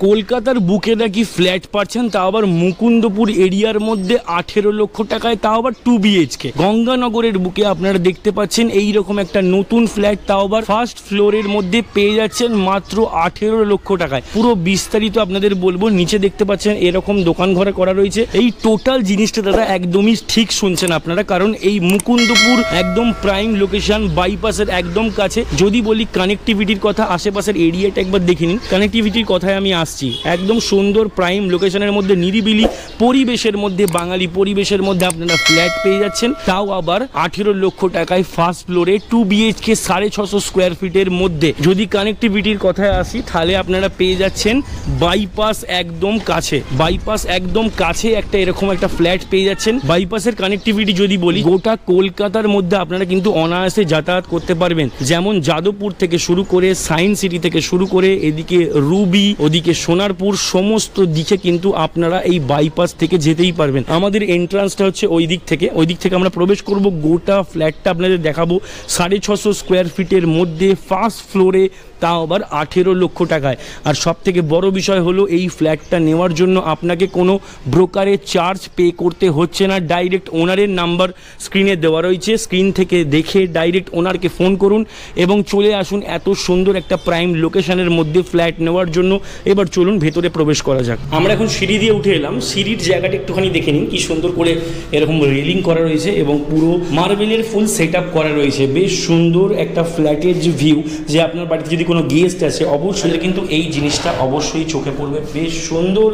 কলকাতার বুকে নাকি ফ্ল্যাট পাচ্ছেন, তাও আবার মুকুন্দপুর এরিয়ার মধ্যে 18 লক্ষ টাকায়, তাও আবার 2 BHK। গঙ্গানগরের বুকে আপনারা দেখতে পাচ্ছেন এইরকম একটা নতুন ফ্ল্যাট, তাও আবার ফার্স্ট ফ্লোরের মধ্যে পেয়ে যাচ্ছেন মাত্র 18 লক্ষ টাকায়। পুরো বিস্তারিত আপনাদের বলবো। নিচে দেখতে পাচ্ছেন এরকম দোকান ঘরে করা রয়েছে। এই টোটাল জিনিসটা দাদা একদমই ঠিক শুনছেন আপনারা, কারণ এই মুকুন্দপুর একদম প্রাইম লোকেশন, বাইপাসের একদম কাছে। যদি বলি কানেক্টিভিটির কথা, আশেপাশের এরিয়াটা একবার দেখে নিন। কানেক্টিভিটির কথায় আমি আসছি, একদম সুন্দর প্রাইম লোকেশনের মধ্যে, নিরিবিলি পরিবেশের মধ্যে, বাঙালি পরিবেশের মধ্যে আপনারা ফ্ল্যাট পেয়ে যাচ্ছেন, তাও আবার 18 লক্ষ টাকায় ফার্স্ট ফ্লোরে 2 BHK 650 স্কোয়ার ফিটের মধ্যে। যদি কানেক্টিভিটির কথায় আসি তাহলে আপনারা পেয়ে যাচ্ছেন বাইপাস একদম কাছে, বাইপাস একদম কাছে একটা এরকম একটা ফ্ল্যাট পেয়ে যাচ্ছেন। বাইপাসের কানেক্টিভিটি যদি বলি, গোটা কলকাতার মধ্যে আপনারা কিন্তু অনায়াসে যাতায়াত করতে পারবেন। যেমন যাদবপুর থেকে শুরু করে, সায়েন্স সিটি থেকে শুরু করে, এদিকে রুবি, ওদিকে সোনারপুর, সমস্ত দিকে কিন্তু আপনারা এই বাইপাস থেকে যেতেই পারবেন। আমাদের এন্ট্রান্সটা হচ্ছে ওই দিক থেকে, আমরা প্রবেশ করব। গোটা ফ্ল্যাটটা আপনাদের দেখাবো 650 স্কোয়ার ফিটের মধ্যে ফার্স্ট ফ্লোরে, তাও আবার 18 লক্ষ টাকায়। আর সব থেকে বড় বিষয় হলো এই ফ্ল্যাটটা নেওয়ার জন্য আপনাকে কোনো ব্রোকারের চার্জ পে করতে হচ্ছে না। ডাইরেক্ট ওনারের নাম্বার স্ক্রিনে দেওয়া রয়েছে, স্ক্রিন থেকে দেখে ডাইরেক্ট ওনারকে ফোন করুন এবং চলে আসুন এত সুন্দর একটা প্রাইম লোকেশনের মধ্যে ফ্ল্যাট নেওয়ার জন্য। এবার চলুন ভেতরে প্রবেশ করা যাক। আমরা এখন সিঁড়ি দিয়ে উঠে এলাম। সিঁড়ির জায়গাটা একটুখানি দেখে নিন, কি সুন্দর করে এরকম রেলিং করা রয়েছে এবং পুরো মার্বেলের ফুল সেট আপ করা রয়েছে। বেশ সুন্দর একটা ফ্ল্যাটের যে ভিউ, যে আপনার বাড়িতে যদি কোনো গেস্ট আছে অবশ্যই কিন্তু এই জিনিসটা অবশ্যই চোখে পড়বে। বেশ সুন্দর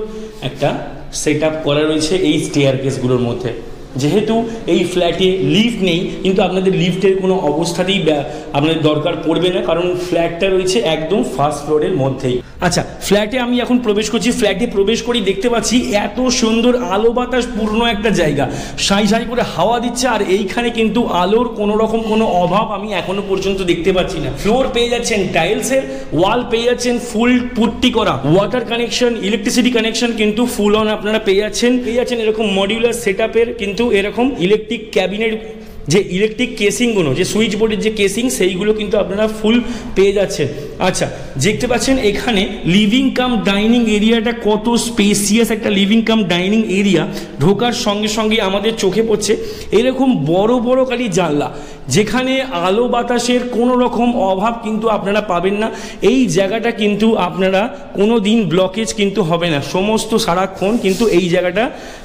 একটা সেট আপ করা রয়েছে এই স্টেয়ারকেসগুলোর মধ্যে। যেহেতু এই ফ্ল্যাটে লিফট নেই, কিন্তু আপনাদের লিফটের কোনো অবস্থাতেই আপনাদের দরকার পড়বে না, কারণ ফ্ল্যাটটা রয়েছে একদম ফার্স্ট ফ্লোরের মধ্যেই। আচ্ছা, ফ্ল্যাটে আমি এখন প্রবেশ করছি। ফ্ল্যাটে প্রবেশ করেই দেখতে পাচ্ছি এত সুন্দর আলো বাতাস পূর্ণ একটা জায়গা, সাই সাই করে হাওয়া দিচ্ছে। আর এইখানে কিন্তু আলোর কোনো রকম কোনো অভাব আমি এখনো পর্যন্ত দেখতে পাচ্ছি না। ফ্লোর পেয়ে যাচ্ছেন টাইলসের, ওয়াল পেয়ে যাচ্ছেন ফুল পুট্টি করা, ওয়াটার কানেকশন, ইলেকট্রিসিটি কানেকশন কিন্তু ফুল অন আপনারা পেয়ে যাচ্ছেন এরকম মডিউলার সেট আপের কিন্তু এরকম ইলেকট্রিক ক্যাবিনেট, যে ইলেকট্রিক কেসিংগুলো, যে সুইচ বোর্ডের যে কেসিং, সেইগুলো কিন্তু আপনারা ফুল পেয়ে যাচ্ছেন। আচ্ছা, দেখতে পাচ্ছেন এখানে লিভিং কাম ডাইনিং এরিয়াটা কত স্পেসিয়াস একটা লিভিং কাম ডাইনিং এরিয়া। ঢোকার সঙ্গে সঙ্গে আমাদের চোখে পড়ছে এরকম বড় বড় কালি জানলা, যেখানে আলো বাতাসের কোনো রকম অভাব কিন্তু আপনারা পাবেন না। এই জায়গাটা কিন্তু আপনারা কোনো দিন ব্লকেজ কিন্তু হবে না, সমস্ত সারাক্ষণ কিন্তু এই জায়গাটা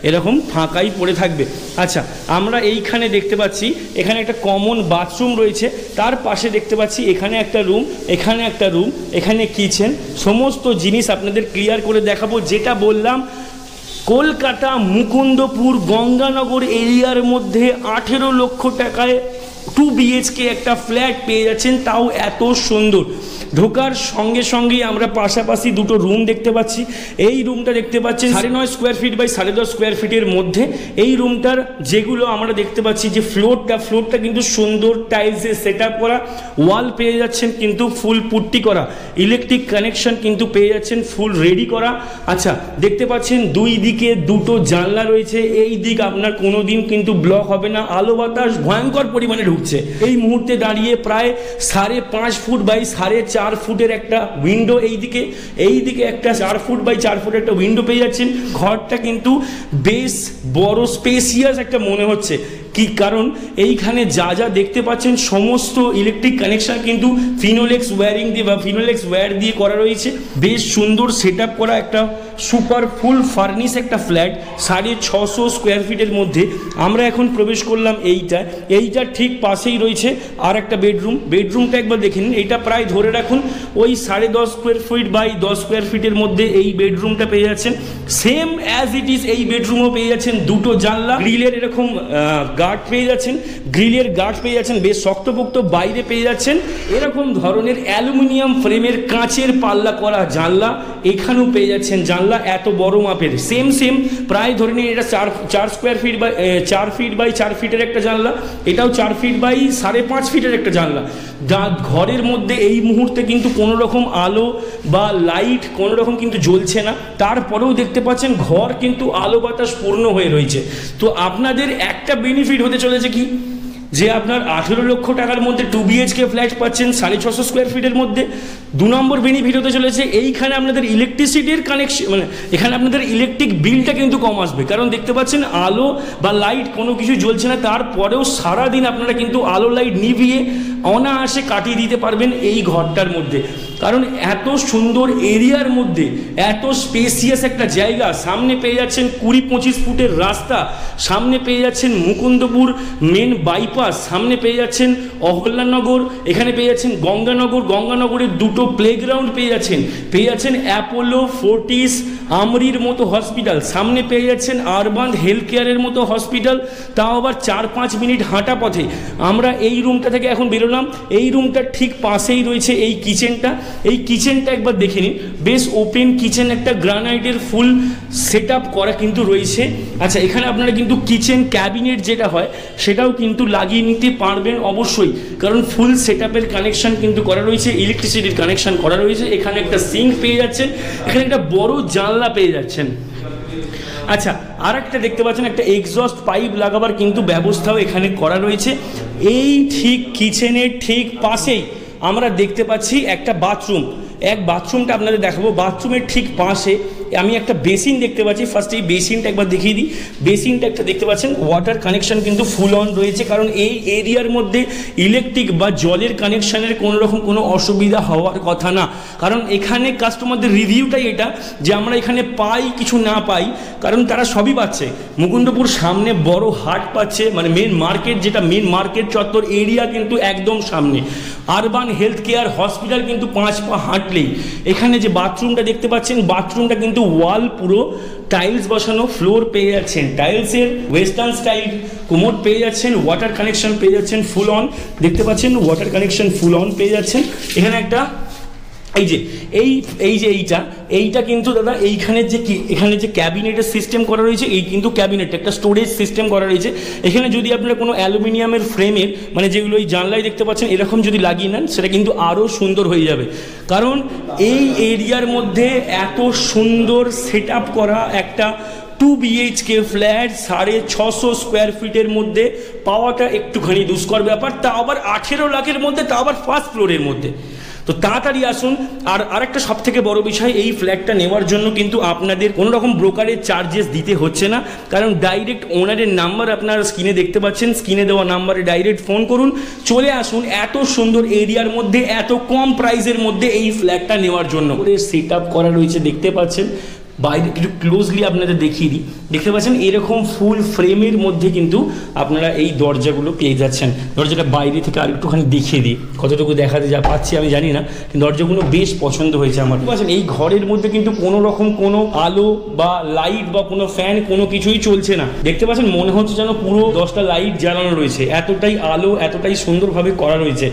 এরকম ফাঁকাই পড়ে থাকবে। আচ্ছা, আমরা এইখানে দেখতে পাচ্ছি এখানে একটা কমন বাথরুম রয়েছে, তার পাশে দেখতে পাচ্ছি এখানে একটা রুম, এখানে একটা রুম, এখানে কিচেন। সমস্ত জিনিস আপনাদের ক্লিয়ার করে দেখাবো। যেটা বললাম, কলকাতা মুকুন্দপুর গঙ্গানগর এরিয়ার মধ্যে 18 লক্ষ টাকায় 2 BHK একটা ফ্ল্যাট পেয়ে যাচ্ছেন, তাও এত সুন্দর। ঢোকার সঙ্গে সঙ্গেই আমরা পাশাপাশি দুটো রুম দেখতে পাচ্ছি। এই রুমটা দেখতে পাচ্ছেন 9.5 স্কোয়ার ফিট বাই 10.5 স্কোয়ার ফিটের মধ্যে। এই রুমটার যেগুলো আমরা দেখতে পাচ্ছি যে ফ্লোরটা কিন্তু সুন্দর টাইলসে সেট আপ করা, ওয়াল পেয়ে যাচ্ছেন কিন্তু ফুল পুট্টি করা, ইলেকট্রিক কানেকশন কিন্তু পেয়ে যাচ্ছেন ফুল রেডি করা। আচ্ছা, দেখতে পাচ্ছেন দুই দিকে দুটো জানলা রয়েছে। এই দিক আপনার কোনো দিন কিন্তু ব্লক হবে না, আলো বাতাস ভয়ঙ্কর পরিমাণে ঢুকছে। এই মুহূর্তে দাঁড়িয়ে প্রায় 5.5 ফুট বাই 4.5 ফুটের একটা উইন্ডো, এইদিকে একটা 4 ফুট বাই 4 ফুট একটা উইন্ডো পেয়ে যাচ্ছেন। ঘরটা কিন্তু বেশ বড় স্পেসিয়াস একটা মনে হচ্ছে। কি কারণ এইখানে যা যা দেখতে পাচ্ছেন সমস্ত ইলেকট্রিক কানেকশন কিন্তু ফিনোলেক্স ওয়্যারিং দিয়ে বা ফিনোলেক্স ওয়্যার দিয়ে করা রয়েছে। বেশ সুন্দর সেট আপ করা একটা সুপার ফুল ফার্নিশ একটা ফ্ল্যাট 650 স্কোয়ার ফিটের মধ্যে। আমরা এখন প্রবেশ করলাম এইটার ঠিক পাশেই রয়েছে আর একটা বেডরুমটা একবার দেখে নিন। এইটা প্রায় ধরে রাখুন ওই 10.5 স্কোয়ার ফিট বাই 10 স্কোয়ার ফিটের মধ্যে এই বেডরুমটা পেয়ে যাচ্ছেন। সেম অ্যাজ ইট ইজ এই বেডরুমও পেয়ে যাচ্ছেন দুটো জানলা, গ্রিলের এরকম গার্ড পেয়ে যাচ্ছেন, বেশ শক্তপোক্ত। বাইরে পেয়ে যাচ্ছেন এরকম ধরনের অ্যালুমিনিয়াম ফ্রেমের কাঁচের পাল্লা করা জানলা, এখানেও পেয়ে যাচ্ছেন জানলা এত বড় মাপের। সেম প্রায় ধরে নিন এটা 4 square feet by 4 feet by 4 ফিটের একটা জানলা, এটাও 4 ফিট বাই 5.5 ফিটের একটা জানলা। ঘরের মধ্যে এই মুহূর্তে কিন্তু কোনো রকম আলো বা লাইট কোনো রকম কিন্তু জ্বলছে না, তারপরেও দেখতে পাচ্ছেন ঘর কিন্তু আলো বাতাস পূর্ণ হয়ে রয়েছে। তো আপনাদের একটা বেনিফিট হতে চলেছে কি, যে আপনার 18 লক্ষ টাকার মধ্যে 2 BHK ফ্ল্যাট পাচ্ছেন 650 স্কোয়ার ফিটের মধ্যে। 2 নম্বর বেনিফিট হতে চলেছে এইখানে আপনাদের ইলেকট্রিসিটির কানেকশন, মানে এখানে আপনাদের ইলেকট্রিক বিলটা কিন্তু কম আসবে, কারণ দেখতে পাচ্ছেন আলো বা লাইট কোনো কিছু জ্বলছে না, তারপরেও সারাদিন আপনারা কিন্তু আলো লাইট নিভিয়ে অনায়াসে কাটিয়ে দিতে পারবেন এই ঘরটার মধ্যে। কারণ এত সুন্দর এরিয়ার মধ্যে এত স্পেসিয়াস একটা জায়গা, সামনে পেয়ে যাচ্ছেন 20-25 ফুটের রাস্তা, সামনে পেয়ে যাচ্ছেন মুকুন্দপুর মেন বাইপাস, সামনে পেয়ে যাচ্ছেন অহল্যানগর, এখানে পেয়ে যাচ্ছেন গঙ্গানগর, গঙ্গানগরের 2টো প্লেগ্রাউন্ড পেয়ে যাচ্ছেন অ্যাপোলো, ফোর্টিস, আমরির মতো হসপিটাল, সামনে পেয়ে যাচ্ছেন আরবান হেলথ কেয়ারের মতো হসপিটাল, তাও আবার 4-5 মিনিট হাঁটা পথে। আমরা এই রুমটা থেকে এখন বেরোলাম, এই রুমটার ঠিক পাশেই রয়েছে এই কিচেনটা। এই কিচেনটা একবার দেখে নিন, বেশ ওপেন কিচেন, একটা গ্রানাইটের ফুল সেট আপ করা কিন্তু রয়েছে। আচ্ছা, এখানে আপনারা কিন্তু কিচেন ক্যাবিনেট যেটা হয় সেটাও কিন্তু লাগিয়ে নিতে পারবেন অবশ্যই, কারণ ফুল সেট আপের কানেকশন কিন্তু করা রয়েছে, ইলেকট্রিসিটির কানেকশন করা রয়েছে। এখানে একটা সিঙ্ক পেয়ে যাচ্ছেন, এখানে একটা বড় জানলা পেয়ে যাচ্ছেন। আচ্ছা, আর একটা দেখতে পাচ্ছেন একটা এক্সস্ট পাইপ লাগাবার কিন্তু ব্যবস্থাও এখানে করা রয়েছে। এই ঠিক কিচেনের ঠিক পাশেই আমরা দেখতে পাচ্ছি একটা বাথরুম। বাথরুমটা আপনাদের দেখাবো। বাথরুমের ঠিক পাশে আমি একটা বেসিন দেখতে পাচ্ছি। ফার্স্ট এই বেসিনটা একবার দেখিয়ে দিই। বেসিনটা একটা দেখতে পাচ্ছেন ওয়াটার কানেকশন কিন্তু ফুল অন রয়েছে, কারণ এই এরিয়ার মধ্যে ইলেকট্রিক বা জলের কানেকশনের কোনো রকম কোনো অসুবিধা হওয়ার কথা না, কারণ এখানে কাস্টমারদের রিভিউটাই এটা যে আমরা এখানে পাই কিছু না পাই, কারণ তারা সবই পাচ্ছে। মুকুন্দপুর সামনে বড় হাট পাচ্ছে, মানে মেন মার্কেট, যেটা মেন মার্কেট চত্বর এরিয়া কিন্তু একদম সামনে। আরবান হেলথ কেয়ার হসপিটাল কিন্তু 5 পা হাঁটলেই। এখানে যে বাথরুমটা দেখতে পাচ্ছেন, বাথরুমটা কিন্তু ওয়াল পুরো টাইলস বসানো, ফ্লোর পেয়ে যাচ্ছেন টাইলসের ওয়েস্টার্ন স্টাইল, কোমোড পেয়ে যাচ্ছেন, ওয়াটার কানেকশন পেয়ে যাচ্ছেন ফুল অন, দেখতে পাচ্ছেন ওয়াটার কানেকশন ফুল অন পেয়ে যাচ্ছেন। এখানে একটা এইটা কিন্তু দাদা এখানে যে ক্যাবিনেটের সিস্টেম করা রয়েছে, এই কিন্তু ক্যাবিনেট একটা স্টোরেজ সিস্টেম করা রয়েছে। এখানে যদি আপনারা কোনো অ্যালুমিনিয়ামের ফ্রেমের, মানে যেগুলো এই জানলায় দেখতে পাচ্ছেন এরকম যদি লাগিয়ে নেন, সেটা কিন্তু আরও সুন্দর হয়ে যাবে। কারণ এই এরিয়ার মধ্যে এত সুন্দর সেট আপ করা একটা 2 BHK ফ্ল্যাট 650 স্কোয়ার ফিটের মধ্যে পাওয়াটা একটুখানি দুষ্কর ব্যাপার, তা আবার 18 লাখের মধ্যে, তা আবার ফার্স্ট ফ্লোরের মধ্যে। তো তাড়াতাড়ি আসুন। আর আরেকটা সব থেকে বড় বিষয়, এই ফ্ল্যাটটা নেওয়ার জন্য কিন্তু আপনাদের কোনো রকম ব্রোকারের চার্জেস দিতে হচ্ছে না, কারণ ডাইরেক্ট ওনারের নাম্বার আপনারা স্ক্রিনে দেখতে পাচ্ছেন, স্ক্রিনে দেওয়া নাম্বারে ডাইরেক্ট ফোন করুন, চলে আসুন এত সুন্দর এরিয়ার মধ্যে এত কম প্রাইসের মধ্যে এই ফ্ল্যাটটা নেওয়ার জন্য। সেট আপ করা রয়েছে দেখতে পাচ্ছেন। বাইরে একটু ক্লোজলি আপনাদের দেখিয়ে দিই, দেখতে পাচ্ছেন এরকম ফুল ফ্রেমের মধ্যে কিন্তু আপনারা এই দরজাগুলো পেয়ে যাচ্ছেন। দরজাটা বাইরে থেকে আর একটুখানি দেখিয়ে দিই, কতটুকু দেখাতে যা পাচ্ছি আমি জানি না, কিন্তু দরজাগুলো বেশ পছন্দ হয়েছে আমার। পাচ্ছেন এই ঘরের মধ্যে কিন্তু কোনো রকম কোনো আলো বা লাইট বা কোনো ফ্যান কোনো কিছুই চলছে না। দেখতে পাচ্ছেন মনে হচ্ছে যেন পুরো 10টা লাইট জ্বালানো রয়েছে, এতটাই আলো এতটাই সুন্দরভাবে করা রয়েছে।